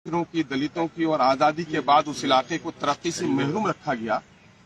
की, दलितों की और आजादी के बाद उस इलाके को तरक्की से महरूम रखा गया।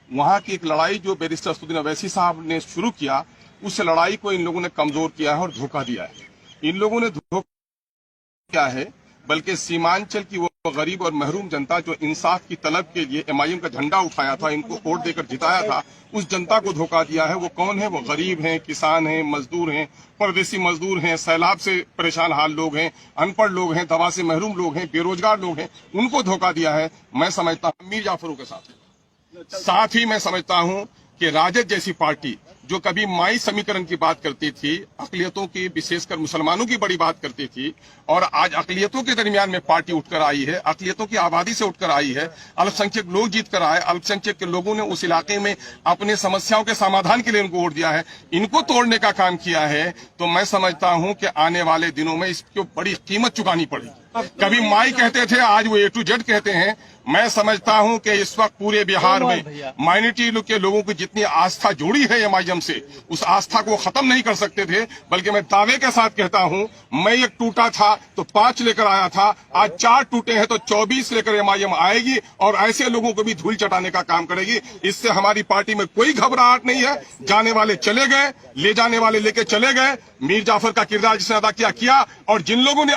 वहां की एक लड़ाई जो बैरिस्टर असदुद्दीन अवैसी साहब ने शुरू किया, उस लड़ाई को इन लोगों ने कमजोर किया है और धोखा दिया है। इन लोगों ने धोखा किया है, बल्कि सीमांचल की वो गरीब और महरूम जनता जो इंसाफ की तलब के लिए एमआईएम का झंडा उठाया था, इनको वोट देकर जिताया था, उस जनता को धोखा दिया है। वो कौन है? वो गरीब हैं, किसान हैं, मजदूर हैं, परदेसी मजदूर हैं, सैलाब से परेशान हाल लोग हैं, अनपढ़ लोग हैं, दवा से महरूम लोग हैं, बेरोजगार लोग हैं, उनको धोखा दिया है। मैं समझता हूँ मीर जाफरों के साथ ही मैं समझता हूँ कि राजद जैसी पार्टी जो कभी माई समीकरण की बात करती थी, अकलियतों की, विशेषकर मुसलमानों की बड़ी बात करती थी, और आज अकलियतों के दरमियान में पार्टी उठकर आई है, अकलियतों की आबादी से उठकर आई है, अल्पसंख्यक लोग जीत कर आए, अल्पसंख्यक के लोगों ने उस इलाके में अपने समस्याओं के समाधान के लिए उनको वोट दिया है, इनको तोड़ने का काम किया है, तो मैं समझता हूं कि आने वाले दिनों में इसको बड़ी कीमत चुकानी पड़ेगी। कभी माई कहते थे, आज वो A to Z कहते हैं। मैं समझता हूं कि इस वक्त पूरे बिहार में माइनॉरिटी के लोगों की जितनी आस्था जुड़ी है एमआईएम से, उस आस्था को खत्म नहीं कर सकते थे। बल्कि मैं दावे के साथ कहता हूं, मैं एक टूटा था तो 5 लेकर आया था, आज 4 टूटे हैं तो 24 लेकर एमआईएम आएगी और ऐसे लोगों को भी धूल चटाने का काम करेगी। इससे हमारी पार्टी में कोई घबराहट नहीं है। जाने वाले चले गए, ले जाने वाले लेके चले गए। मीर जाफर का किरदार जिसने अदा किया, और जिन लोगों ने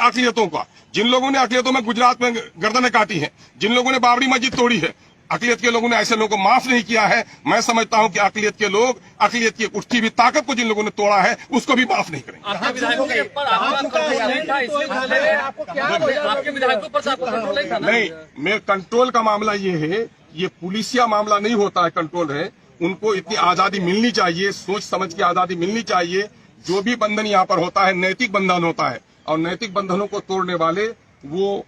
अकलियतों में गुजरात में गर्दनें काटी हैं, जिन लोगों ने बाबरी मस्जिद तोड़ी है, अकलियत के लोगों ने ऐसे लोगों को माफ नहीं किया है। मैं समझता हूं कि अकलियत के लोग, अकलियत की उठती हुई ताकत को जिन लोगों ने तोड़ा है, उसको भी माफ नहीं करेंगे। नहीं, मेरे कंट्रोल का मामला ये है, ये पुलिसिया मामला नहीं होता है, कंट्रोल है। उनको इतनी आजादी मिलनी चाहिए, सोच समझ की आजादी मिलनी चाहिए। जो भी बंधन यहाँ पर होता है नैतिक बंधन होता है, और नैतिक बंधनों को तोड़ने वाले वो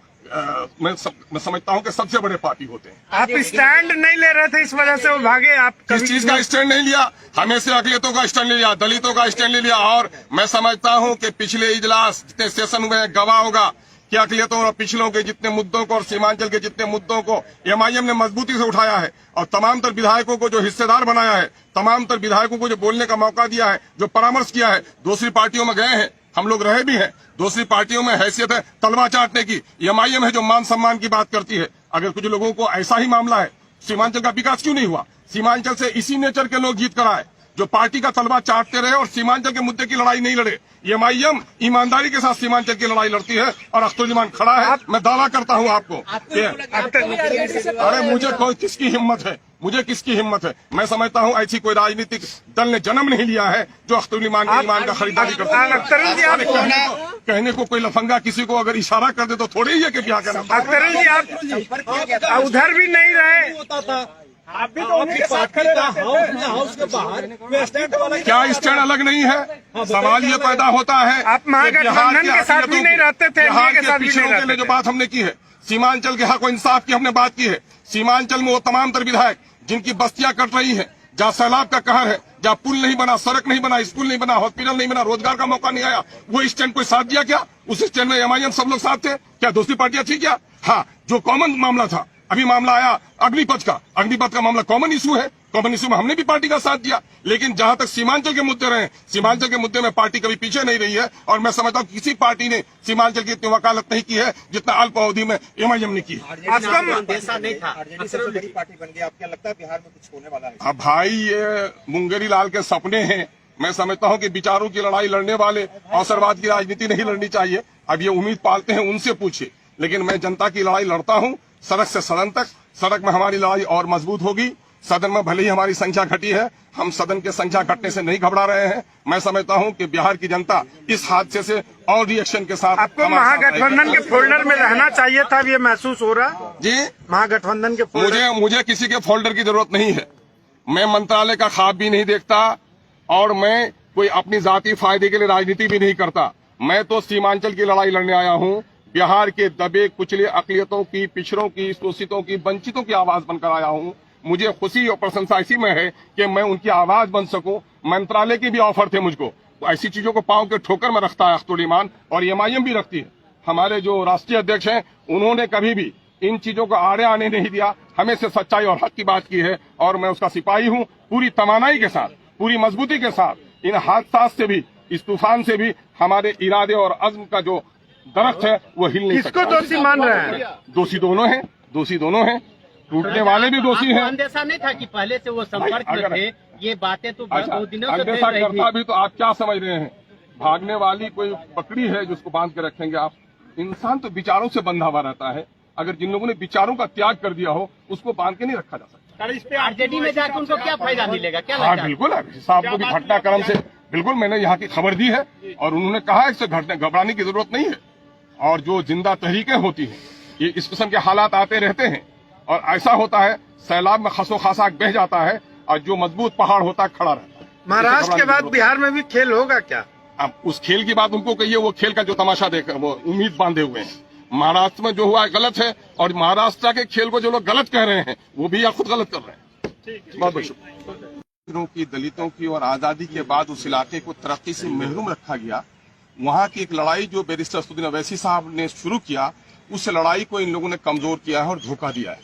मैं समझता हूं कि सबसे बड़े पार्टी होते हैं। आप स्टैंड नहीं ले रहे थे, इस वजह से वो भागे। आप किस चीज का स्टैंड नहीं लिया? हमें से अकलियतों का स्टैंड ले लिया, दलितों का स्टैंड ले लिया। और मैं समझता हूं कि पिछले इजलास जितने सेशन हुए गवाह होगा कि अकलियतों और पिछलों के जितने मुद्दों को और सीमांचल के जितने मुद्दों को एमआईएम ने मजबूती से उठाया है, और तमाम तर विधायकों को जो हिस्सेदार बनाया है, तमाम तर विधायकों को जो बोलने का मौका दिया है, जो परामर्श किया है। दूसरी पार्टियों में गए हैं, हम लोग रहे भी हैं, दूसरी पार्टियों में हैसियत है तलवा चाटने की। एमआईएम है जो मान सम्मान की बात करती है। अगर कुछ लोगों को ऐसा ही मामला है, सीमांचल का विकास क्यों नहीं हुआ? सीमांचल से इसी नेचर के लोग जीत कर आए जो पार्टी का तलवा चाटते रहे और सीमांचल के मुद्दे की लड़ाई नहीं लड़े। एमआईएम ईमानदारी के साथ सीमांचल की लड़ाई लड़ती है, और अख्तरुज्जमान खड़ा है। मैं दावा करता हूं आपको। अरे मुझे किसकी हिम्मत है? मैं समझता हूं ऐसी कोई राजनीतिक दल ने जन्म नहीं लिया है जो अख्तरुज्जमान के ईमान का खरीदारी करता है। कहने को कोई लफंगा किसी को अगर इशारा कर दे तो थोड़ी ही है कि क्या कहना। अख्तर जी, आप उधर भी नहीं रहे, आप भी तो हाउस के बाहर। क्या स्टैंड अलग नहीं है? सवाल ये पैदा होता है, आप महागठबंधन के साथ भी नहीं रहते थे, बिहार के पिछड़ों के लिए जो बात हमने की है, सीमांचल के हक और इंसाफ की हमने बात की है। सीमांचल में वो तमाम तर विधायक जिनकी बस्तियां कट रही हैं, जहाँ सैलाब का कहर है, जहाँ पुल नहीं बना, सड़क नहीं बना, स्कूल नहीं बना, हॉस्पिटल नहीं बना, रोजगार का मौका नहीं आया, वो स्टैंड कोई साथ दिया क्या? उस स्टैंड में एमआईएम सब लोग साथ थे क्या? दूसरी पार्टियां थी क्या? हाँ, जो कॉमन मामला था, अभी मामला आया अग्निपथ का मामला कॉमन इशू है। कॉमन इशू में हमने भी पार्टी का साथ दिया। लेकिन जहां तक सीमांचल के मुद्दे रहे, सीमांचल के मुद्दे में पार्टी कभी पीछे नहीं रही है। और मैं समझता हूं किसी पार्टी ने सीमांचल की इतनी वकालत नहीं की है जितना अल्प अवधि में एमआईएम ने की है। आपको लगता है बिहार में कुछ होने वाला है? अब भाई, ये मुंगेरी लाल के सपने हैं। मैं समझता हूं कि विचारों की लड़ाई लड़ने वाले अवसरवाद की राजनीति नहीं लड़नी चाहिए। अब ये उम्मीद पालते हैं, उनसे पूछिए। लेकिन मैं जनता की लड़ाई लड़ता हूं, सड़क से सदन तक। सड़क में हमारी लड़ाई और मजबूत होगी। सदन में भले ही हमारी संख्या घटी है, हम सदन की संख्या घटने से नहीं घबरा रहे हैं। मैं समझता हूं कि बिहार की जनता इस हादसे से और रिएक्शन के साथ। आपको महागठबंधन के फोल्डर में रहना चाहिए था, ये महसूस हो रहा जी? महागठबंधन के फोल्डर। मुझे किसी के फोल्डर की जरूरत नहीं है। मैं मंत्रालय का ख्वाब भी नहीं देखता, और मैं कोई अपनी जाति फायदे के लिए राजनीति भी नहीं करता। मैं तो सीमांचल की लड़ाई लड़ने आया हूं। बिहार के दबे कुचले अकलियतों की, पिछड़ों की, शोषितों की, वंचितों की आवाज बनकर आया हूं। मुझे खुशी और प्रशंसा इसी में है कि मैं उनकी आवाज बन सकूं। मंत्रालय की भी ऑफर थे मुझको, तो ऐसी चीजों को पांव के ठोकर में रखता है अख्तरुज्जमान, और एमआईएम भी रखती है। हमारे जो राष्ट्रीय अध्यक्ष हैं, उन्होंने कभी भी इन चीजों को आड़े आने नहीं दिया, हमेशा सच्चाई और हक की बात की है। और मैं उसका सिपाही हूं, पूरी तवानाई के साथ, पूरी मजबूती के साथ। इन हादसा से भी, इस तूफान से भी हमारे इरादे और अज़्म का जो दरख्त है वो हिल नहीं किसको सकता। दोषी मान रहे हैं? दोषी दोनों हैं, दोषी दोनों हैं, टूटने वाले भी दोषी आपको हैं। अंदेशा नहीं था कि पहले से वो संपर्क में अगर- थे? ये बातें तो अच्छा, बहुत दिनों से अंदेशा फैल रही करता थी। भी तो आप क्या समझ रहे हैं? भागने वाली कोई बकरी है जिसको बांध के रखेंगे आप? इंसान तो विचारों से बंधा हुआ रहता है। अगर जिन लोगों ने विचारों का त्याग कर दिया हो उसको बांध के नहीं रखा जा सकता। आरजेडी में जाकर उनको क्या फायदा मिलेगा? क्या हाँ लगता है? बिल्कुल, साहब को भी घटनाक्रम से बिल्कुल मैंने यहाँ की खबर दी है और उन्होंने कहा है इससे घबराने की जरूरत नहीं है। और जो जिंदा तहरीकें होती हैं ये इस किस्म के हालात आते रहते हैं और ऐसा होता है सैलाब में खसो खासा बह जाता है और जो मजबूत पहाड़ होता है खड़ा रहता है। महाराष्ट्र के बाद बिहार में भी खेल होगा क्या? अब उस खेल की बात उनको कहिए, वो खेल का जो तमाशा देख वो उम्मीद बांधे हुए हैं। महाराष्ट्र में जो हुआ है गलत है और महाराष्ट्र के खेल को जो लोग गलत कह रहे हैं वो भी या खुद गलत कर रहे हैं। बहुत बहुत शुक्रिया। की दलितों की और आजादी के बाद उस इलाके को तरक्की से महरूम रखा गया। वहां की एक लड़ाई जो बैरिस्टर असदुद्दीन अवैसी साहब ने शुरू किया, उस लड़ाई को इन लोगों ने कमजोर किया है और धोखा दिया है।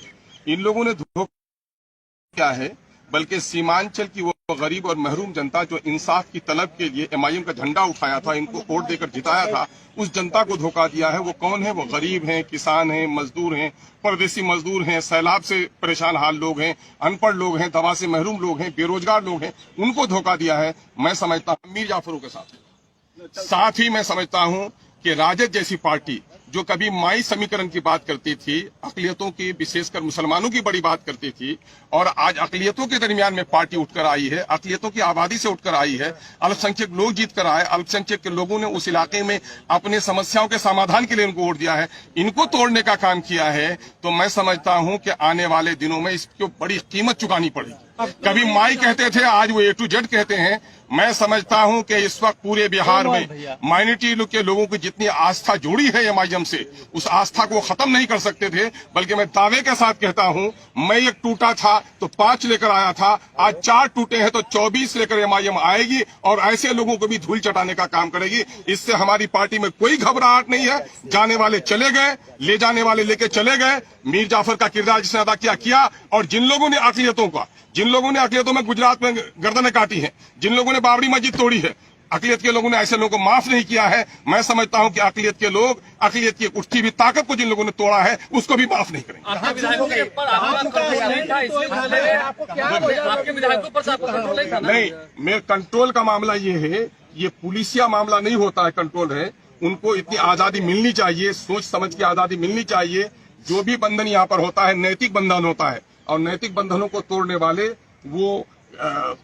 इन लोगों ने धोखा किया है, बल्कि सीमांचल की वो गरीब और महरूम जनता जो इंसाफ की तलब के लिए एमआईएम का झंडा उठाया था, इनको वोट देकर जिताया था, उस जनता को धोखा दिया है। वो कौन है? वो गरीब हैं, किसान हैं, मजदूर हैं, परदेसी मजदूर हैं, सैलाब से परेशान हाल लोग हैं, अनपढ़ लोग हैं, दवा से महरूम लोग हैं, बेरोजगार लोग हैं, उनको धोखा दिया है। मैं समझता हूँ मीर जाफरों के साथ ही मैं समझता हूँ कि राजद जैसी पार्टी जो कभी माई समीकरण की बात करती थी, अकलियतों की विशेषकर मुसलमानों की बड़ी बात करती थी, और आज अकलियतों के दरमियान में पार्टी उठकर आई है, अकलियतों की आबादी से उठकर आई है, अल्पसंख्यक लोग जीत कर आए, अल्पसंख्यक के लोगों ने उस इलाके में अपने समस्याओं के समाधान के लिए उनको वोट दिया है, इनको तोड़ने का काम किया है, तो मैं समझता हूं कि आने वाले दिनों में इसकी बड़ी कीमत चुकानी पड़ेगी। कभी माई कहते थे, आज वो A to Z कहते हैं। मैं समझता हूं कि इस वक्त पूरे बिहार में माइनॉरिटी के लोगों की जितनी आस्था जुड़ी है एमआईएम से, उस आस्था को खत्म नहीं कर सकते थे। बल्कि मैं दावे के साथ कहता हूं, मैं एक टूटा था तो 5 लेकर आया था, आज 4 टूटे हैं तो 24 लेकर एमआईएम आएगी और ऐसे लोगों को भी धूल चटाने का काम करेगी। इससे हमारी पार्टी में कोई घबराहट नहीं है। जाने वाले चले गए, ले जाने वाले लेके चले गए। मीर जाफर का किरदार जिसने अदा किया, और जिन लोगों ने अकलियतों में गुजरात में गर्दनें काटी हैं, जिन लोगों ने बाबरी मस्जिद तोड़ी है, अकलियत के लोगों ने ऐसे लोगों को माफ नहीं किया है। मैं समझता हूं कि अकलियत के लोग, अकलियत की उठती हुई ताकत को जिन लोगों ने तोड़ा है, उसको भी माफ नहीं करेंगे। आपके विधायकों के ऊपर आपको कंट्रोल नहीं था ना? नहीं, मेरे कंट्रोल का मामला ये है, ये पुलिसिया मामला नहीं होता है, कंट्रोल है। उनको इतनी आजादी मिलनी चाहिए, सोच समझ की आजादी मिलनी चाहिए। जो भी बंधन यहाँ पर होता है नैतिक बंधन होता है, और नैतिक बंधनों को तोड़ने वाले वो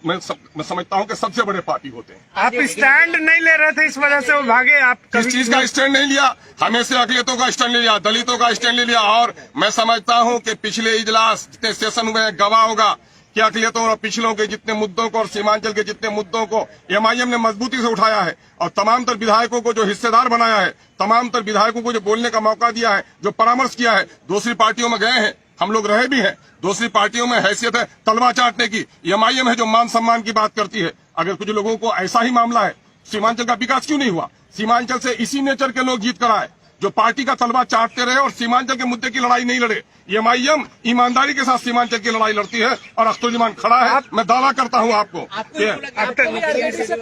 मैं समझता हूँ कि सबसे बड़े पार्टी होते हैं। आप स्टैंड नहीं ले रहे थे, इस वजह से वो भागे। आप किस चीज का स्टैंड नहीं लिया? हमेशा अकलियतों का स्टैंड ले लिया, दलितों का स्टैंड ले लिया। और मैं समझता हूँ कि पिछले इजलास जितने सेशन हुए गवाह होगा कि अकलियतों और पिछलों के जितने मुद्दों को और सीमांचल के जितने मुद्दों को एमआईएम ने मजबूती से उठाया है, और तमाम तर विधायकों को जो हिस्सेदार बनाया है, तमाम तर विधायकों को जो बोलने का मौका दिया है, जो परामर्श किया है। दूसरी पार्टियों में गए हैं, हम लोग रहे भी हैं, दूसरी पार्टियों में हैसियत है तलवा चाटने की। एमआईएम है जो मान सम्मान की बात करती है। अगर कुछ लोगों को ऐसा ही मामला है, सीमांचल का विकास क्यों नहीं हुआ? सीमांचल से इसी नेचर के लोग जीत कर आए जो पार्टी का तलवा चाटते रहे और सीमांचल के मुद्दे की लड़ाई नहीं लड़े। एमआईएम ईमानदारी के साथ सीमांचल की लड़ाई लड़ती है और अख्तरुज्जमान खड़ा है। मैं दावा करता हूं आपको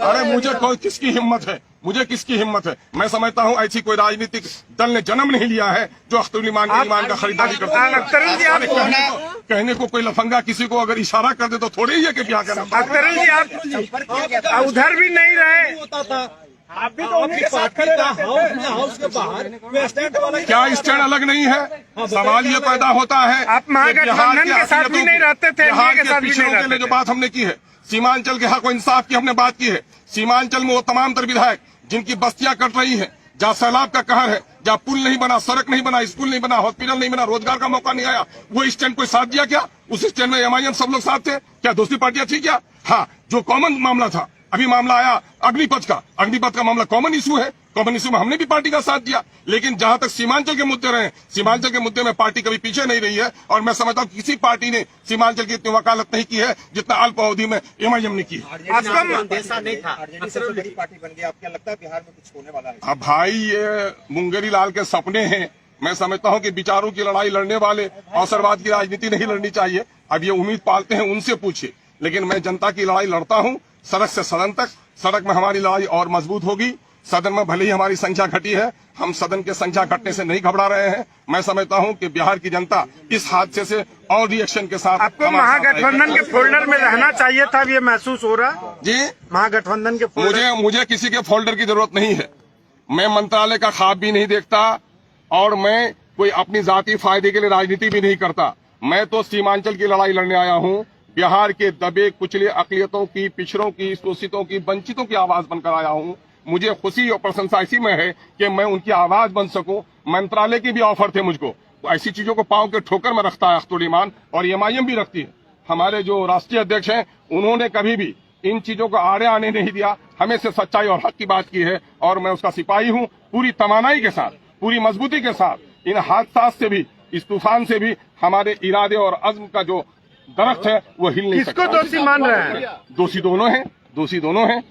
अरे मुझे किसकी हिम्मत है, मुझे किसकी हिम्मत है? मैं समझता हूं ऐसी कोई राजनीतिक दल ने जन्म नहीं लिया है जो अख्तरुज्जमान के ईमान का खरीदारी करता है। कहने को कोई लफंगा किसी को अगर इशारा कर दे तो थोड़ी ही है कि क्या करना। अख्तर जी आप उधर भी नहीं रहे, आप भी तो उनके साथ खड़े हाउस के बाहर। क्या स्टैंड अलग नहीं है? सवाल ये पैदा होता है, आप महागठबंधन के साथ भी नहीं रहते थे, बिहार के के साथ भी पिछड़ों नहीं के लिए जो रहते बात हमने की है, सीमांचल के हक और इंसाफ की हमने बात की है। सीमांचल में वो तमाम तर विधायक जिनकी बस्तियां कट रही हैं, जहाँ सैलाब का कहर है, जहाँ पुल नहीं बना, सड़क नहीं बना, स्कूल नहीं बना, हॉस्पिटल नहीं बना, रोजगार का मौका नहीं आया, वो स्टैंड कोई साथ दिया क्या? उस स्टैंड में एमआईएम सब लोग साथ थे क्या? दूसरी पार्टियां थी क्या? हाँ, जो कॉमन मामला था, अभी मामला आया अग्निपथ का मामला कॉमन इशू है। कॉमन इशू में हमने भी पार्टी का साथ दिया। लेकिन जहां तक सीमांचल के मुद्दे रहे, सीमांचल के मुद्दे में पार्टी कभी पीछे नहीं रही है। और मैं समझता हूं किसी पार्टी ने सीमांचल की इतनी वकालत नहीं की है जितना अल्प अवधि में एमआईएम ने की है। अंदेशा नहीं था। आरजेडी सबसे बड़ी पार्टी बन गई, आपको क्या लगता है बिहार में कुछ होने वाला है? अब भाई ये मुंगेरी लाल के सपने हैं। मैं समझता हूं कि विचारों की लड़ाई लड़ने वाले अवसरवाद की राजनीति नहीं लड़नी चाहिए। अब ये उम्मीद पालते हैं उनसे पूछिए। लेकिन मैं जनता की लड़ाई लड़ता हूं, सड़क से सदन तक। सड़क में हमारी लड़ाई और मजबूत होगी, सदन में भले ही हमारी संख्या घटी है, हम सदन की संख्या घटने से नहीं घबरा रहे हैं। मैं समझता हूं कि बिहार की जनता इस हादसे से और रिएक्शन के साथ आपको महागठबंधन के फोल्डर में रहना चाहिए था, ये महसूस हो रहा जी। महागठबंधन के फोल्डर मुझे किसी के फोल्डर की जरूरत नहीं है। मैं मंत्रालय का ख्वाब भी नहीं देखता और मैं कोई अपनी जाति फायदे के लिए राजनीति भी नहीं करता। मैं तो सीमांचल की लड़ाई लड़ने आया हूं। बिहार के दबे कुचले अकलियतों की, पिछड़ों की, शोषितों की, वंचितों की आवाज बनकर आया हूं। मुझे खुशी और प्रशंसा इसी में है कि मैं उनकी आवाज बन सकूं। मंत्रालय की भी ऑफर थे मुझको, तो ऐसी चीजों को पांव के ठोकर में रखता है अख्तुल ईमान, और एमआईएम भी रखती है। हमारे जो राष्ट्रीय अध्यक्ष हैं उन्होंने कभी भी इन चीजों को आड़े आने नहीं दिया, हमेशा सच्चाई और हक की बात की है, और मैं उसका सिपाही हूं। पूरी तवानाई के साथ, पूरी मजबूती के साथ इन हादसा से भी, इस तूफान से भी हमारे इरादे और अज़्म का जो दरख्त है वो हिल नहीं सकता। किसको दोषी मान रहे हैं? दोषी दोनों हैं, दोषी दोनों हैं।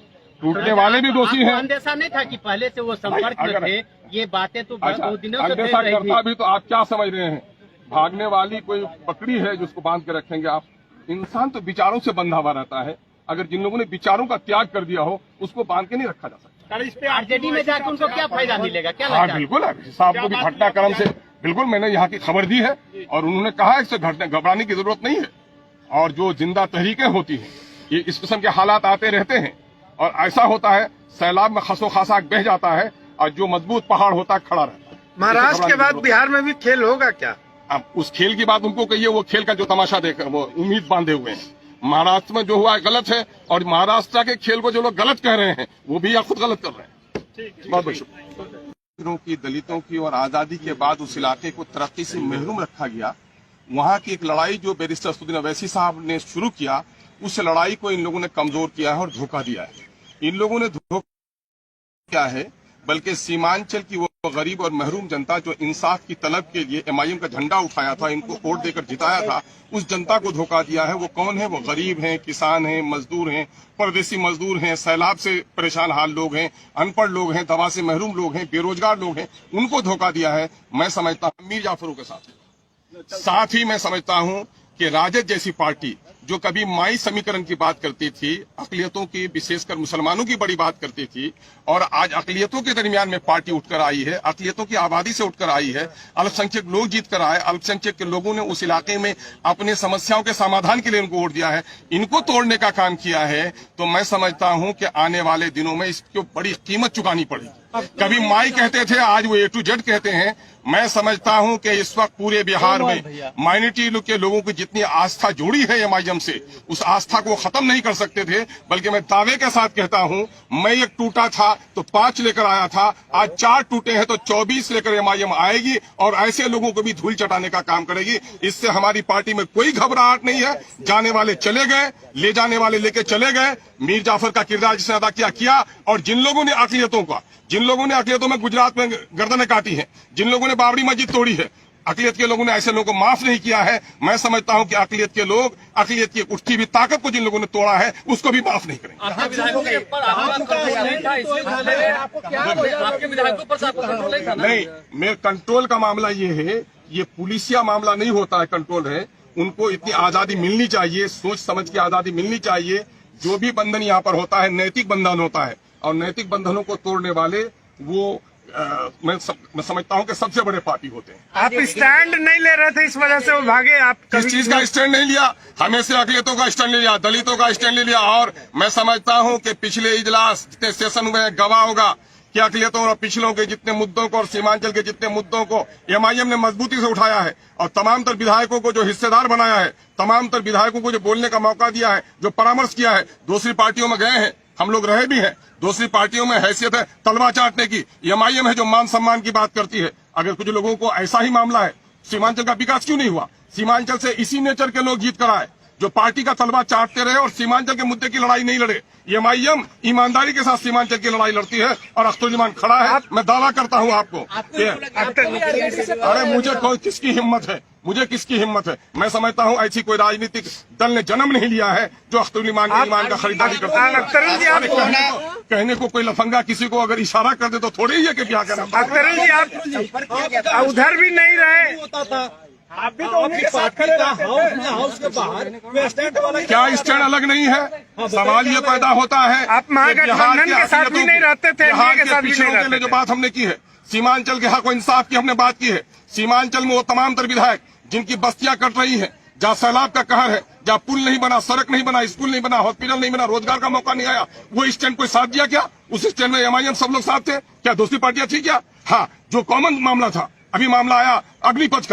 टूटने वाले भी दोषी आपको हैं। अंदेशा नहीं था कि पहले से वो संपर्क में थे? ये बातें तो अच्छा, बहुत दिनों से अंदेशा फैल रही करता थी। भी तो आप क्या समझ रहे हैं? भागने वाली कोई बकरी है जिसको बांध के रखेंगे आप? इंसान तो विचारों से बंधा हुआ रहता है। अगर जिन लोगों ने विचारों का त्याग कर दिया हो उसको बांध के नहीं रखा जा सकता। आरजेडी में जाकर उनको क्या फायदा मिलेगा, क्या हाँ लगता है? बिल्कुल है साहब को भी घटनाक्रम से बिल्कुल मैंने यहाँ की खबर दी है और उन्होंने कहा है इससे घबराने की जरूरत नहीं है। और जो जिंदा तहरीकें होती हैं, ये इस किस्म के हालात आते रहते हैं और ऐसा होता है सैलाब में खसो खासा बह जाता है और जो मजबूत पहाड़ होता है खड़ा रहता है। महाराष्ट्र के बाद बिहार में भी खेल होगा क्या? अब उस खेल की बात उनको कहिए, वो खेल का जो तमाशा देख वो उम्मीद बांधे हुए हैं। महाराष्ट्र में जो हुआ है गलत है और महाराष्ट्र के खेल को जो लोग गलत कह रहे हैं वो भी खुद गलत कर रहे हैं। बहुत बहुत शुक्रिया। की दलितों की और आजादी के बाद उस इलाके को तरक्की से महरूम रखा गया। वहां की एक लड़ाई जो बैरिस्टर असदुद्दीन अवैसी साहब ने शुरू किया, उस लड़ाई को इन लोगों ने कमजोर किया है और धोखा दिया है। इन लोगों ने धोखा किया है, बल्कि सीमांचल की वो गरीब और महरूम जनता जो इंसाफ की तलब के लिए एमआईएम का झंडा उठाया था, इनको वोट देकर जिताया था, उस जनता को धोखा दिया है। वो कौन है? वो गरीब हैं, किसान हैं, मजदूर हैं, परदेसी मजदूर हैं, सैलाब से परेशान हाल लोग हैं, अनपढ़ लोग हैं, दवा से महरूम लोग हैं, बेरोजगार लोग हैं, उनको धोखा दिया है। मैं समझता हूँ मीर जाफरों के साथ ही मैं समझता हूं कि राजद जैसी पार्टी जो कभी माई समीकरण की बात करती थी, अकलियतों की, विशेषकर मुसलमानों की बड़ी बात करती थी, और आज अकलियतों के दरमियान में पार्टी उठकर आई है, अकलियतों की आबादी से उठकर आई है, अल्पसंख्यक लोग जीत कर आए, अल्पसंख्यक के लोगों ने उस इलाके में अपने समस्याओं के समाधान के लिए उनको वोट दिया है, इनको तोड़ने का काम किया है। तो मैं समझता हूं कि आने वाले दिनों में इसको बड़ी कीमत चुकानी पड़ेगी। कभी माई कहते थे, आज वो A to Z कहते हैं। मैं समझता हूं कि इस वक्त पूरे बिहार में माइनॉरिटी के लोगों की जितनी आस्था जुड़ी है एमआईएम से, उस आस्था को खत्म नहीं कर सकते थे। बल्कि मैं दावे के साथ कहता हूं, मैं एक टूटा था तो 5 लेकर आया था, आज 4 टूटे हैं तो 24 लेकर एमआईएम आएगी और ऐसे लोगों को भी धूल चटाने का काम करेगी। इससे हमारी पार्टी में कोई घबराहट नहीं है। जाने वाले चले गए, ले जाने वाले लेके चले गए। मीर जाफर का किरदार जिसने अदा किया, और जिन लोगों ने अकलियतों में गुजरात में गर्दनें काटी हैं, जिन लोगों ने बाबरी मस्जिद तोड़ी है, अकलियत के लोगों ने ऐसे लोगों को माफ नहीं किया है। मैं समझता हूं कि अकलियत के लोग, अकलियत की उठती हुई ताकत को जिन लोगों ने तोड़ा है उसको भी माफ नहीं करेंगे। आपके विधायकों के ऊपर आपके विधायकों पर आपको कंट्रोल नहीं था ना? नहीं, मेरे कंट्रोल का मामला ये है, ये पुलिसिया मामला नहीं होता है, कंट्रोल है। उनको इतनी आजादी मिलनी चाहिए, सोच समझ की आजादी मिलनी चाहिए। जो भी बंधन यहाँ पर होता है नैतिक बंधन होता है, और नैतिक बंधनों को तोड़ने वाले वो मैं समझता हूं कि सबसे बड़े पार्टी होते हैं। आप स्टैंड नहीं ले रहे थे, इस वजह से वो भागे। आप किस चीज का स्टैंड नहीं लिया? हमेशा अकलियतों का स्टैंड ले लिया, दलितों का स्टैंड ले लिया। और मैं समझता हूं कि पिछले इजलास जितने सेशन हुए गवाह होगा कि अकलियतों और पिछलों के जितने मुद्दों को और सीमांचल के जितने मुद्दों को एमआईएम ने मजबूती से उठाया है, और तमाम तर विधायकों को जो हिस्सेदार बनाया है, तमाम तर विधायकों को जो बोलने का मौका दिया है, जो परामर्श किया है। दूसरी पार्टियों में गए हैं, हम लोग रहे भी हैं, दूसरी पार्टियों में हैसियत है तलवा चाटने की। एमआईएम है जो मान सम्मान की बात करती है। अगर कुछ लोगों को ऐसा ही मामला है, सीमांचल का विकास क्यों नहीं हुआ? सीमांचल से इसी नेचर के लोग जीत कर आए जो पार्टी का तलवा चाटते रहे और सीमांचल के मुद्दे की लड़ाई नहीं लड़े। एमआईएम ईमानदारी के साथ सीमांचल की लड़ाई लड़ती है और अख्तुल ईमान खड़ा है। मैं दावा करता हूं आपको। अरे मुझे किसकी हिम्मत है? मैं समझता हूं ऐसी कोई राजनीतिक दल ने जन्म नहीं लिया है जो अख्तुल ईमान के ईमान का खरीदारी करता है। कहने को कोई लफंगा किसी को अगर इशारा कर दे तो थोड़ी ही है कि क्या करना। अख्तर जी, आप उधर भी नहीं रहे। आप भी तो उनके साथ खड़े रहते थे। हाउस के बाहर कोई स्टैंड वाला क्या स्टैंड अलग नहीं है? सवाल ये पैदा होता है आप महागठबंधन के साथ भी नहीं रहते थे, बिहार एनडीए के के साथ भी पिछड़ों नहीं के लिए रहते जो बात हमने की है, सीमांचल के हक और इंसाफ की हमने बात की है। सीमांचल में वो तमाम तर विधायक जिनकी बस्तियां कट रही हैं, जहाँ सैलाब का कहर है, जहाँ पुल नहीं बना, सड़क नहीं बना, स्कूल नहीं बना, हॉस्पिटल नहीं बना, रोजगार का मौका नहीं आया, वो स्टैंड कोई साथ दिया क्या? उस स्टैंड में एमआईएम सब लोग साथ थे क्या? दूसरी पार्टियां थी क्या? हाँ, जो कॉमन मामला था, अभी मामला आया अग्निपथ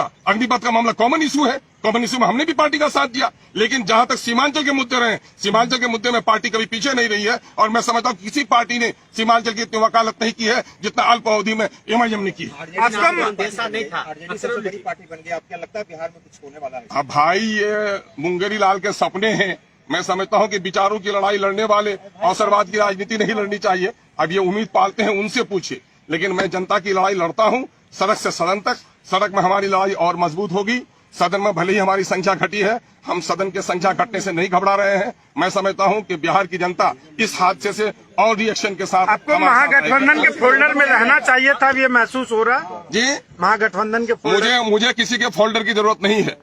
का मामला कॉमन इशू है। कॉमन इशू में हमने भी पार्टी का साथ दिया, लेकिन जहां तक सीमांचल के मुद्दे रहे, सीमांचल के मुद्दे में पार्टी कभी पीछे नहीं रही है। और मैं समझता हूं किसी पार्टी ने सीमांचल की इतनी वकालत नहीं की है जितना अल्प अवधि में एमआईएम ने की है। ऐसा नहीं था। आरजेडी सबसे बड़ी पार्टी बन गई, आप क्या लगता है बिहार में कुछ होने वाला है? अब भाई ये मुंगेरी लाल के सपने हैं। मैं समझता हूं कि विचारों की लड़ाई लड़ने वाले अवसरवाद की राजनीति नहीं लड़नी चाहिए। अब ये उम्मीद पालते हैं उनसे पूछिए, लेकिन मैं जनता की लड़ाई लड़ता हूं, सड़क से सदन तक। सड़क में हमारी लड़ाई और मजबूत होगी। सदन में भले ही हमारी संख्या घटी है, हम सदन की संख्या घटने से नहीं घबरा रहे हैं। मैं समझता हूं कि बिहार की जनता इस हादसे से और रिएक्शन के साथ आपको हमारे साथ महागठबंधन के फोल्डर में रहना चाहिए था, अब ये महसूस हो रहा। जी, महागठबंधन के फोल्डर मुझे किसी के फोल्डर की जरूरत नहीं है।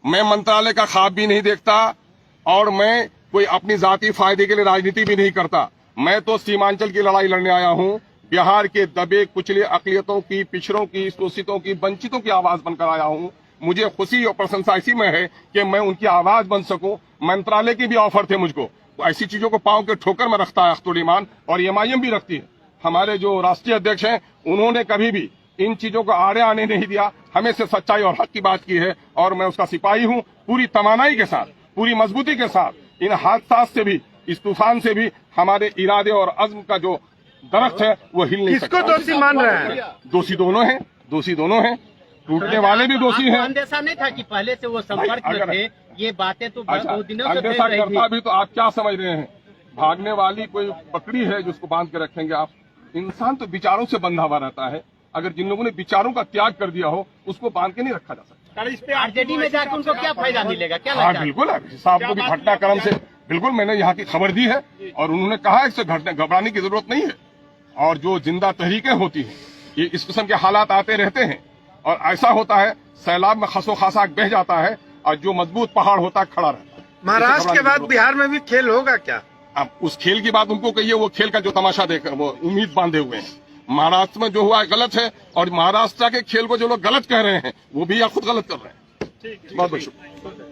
मैं मंत्रालय का ख्वाब भी नहीं देखता और मैं कोई अपनी जाति फायदे के लिए राजनीति भी नहीं करता। मैं तो सीमांचल की लड़ाई लड़ने आया हूं। बिहार के दबे कुचले अकलियतों की, पिछड़ों की, शोषितों की, वंचितों की आवाज बनकर आया हूं। मुझे खुशी और प्रशंसा इसी में है कि मैं उनकी आवाज बन सकूं। मंत्रालय की भी ऑफर थे मुझको, तो ऐसी चीजों को पांव के ठोकर में रखता है अख्तुल ईमान, और एमआईएम भी रखती है। हमारे जो राष्ट्रीय अध्यक्ष हैं, उन्होंने कभी भी इन चीजों को आड़े आने नहीं दिया, हमेशा सच्चाई और हक की बात की है, और मैं उसका सिपाही हूं। पूरी तवानाई के साथ, पूरी मजबूती के साथ इन हादसा से भी, इस तूफान से भी हमारे इरादे और अज़्म का जो दरख्त है वो हिल नहीं सकता। किसको दोषी मान रहे हैं? दोषी दोनों हैं, टूटने वाले भी दोषी आपको हैं। अंदेशा नहीं था कि पहले से वो संपर्क में अगर- थे? ये बातें तो अच्छा, बहुत दिनों से अंदेशा फैल रही करता थी। भी तो आप क्या समझ रहे हैं? भागने वाली कोई बकरी है जिसको बांध के रखेंगे आप? इंसान तो विचारों से बंधा हुआ रहता है। अगर जिन लोगों ने विचारों का त्याग कर दिया हो, उसको बांध के नहीं रखा जा सकता। आरजेडी में जाकर उनको क्या फायदा मिलेगा, क्या हाँ लगता है? बिल्कुल है, साहब को भी घटनाक्रम से बिल्कुल मैंने यहाँ की खबर दी है, और उन्होंने कहा है इससे घबराने की जरूरत नहीं है। और जो जिंदा तहरीकें होती हैं, ये इस किस्म के हालात आते रहते हैं, और ऐसा होता है सैलाब में खसो खासा बह जाता है, और जो मजबूत पहाड़ होता है खड़ा रहता है। महाराष्ट्र के बाद बिहार में भी खेल होगा क्या? अब उस खेल की बात उनको कहिए, वो खेल का जो तमाशा देकर वो उम्मीद बांधे हुए हैं। महाराष्ट्र में जो हुआ है गलत है, और महाराष्ट्र के खेल को जो लोग गलत कह रहे हैं वो भी या खुद गलत कर रहे हैं। बहुत बहुत शुक्रिया।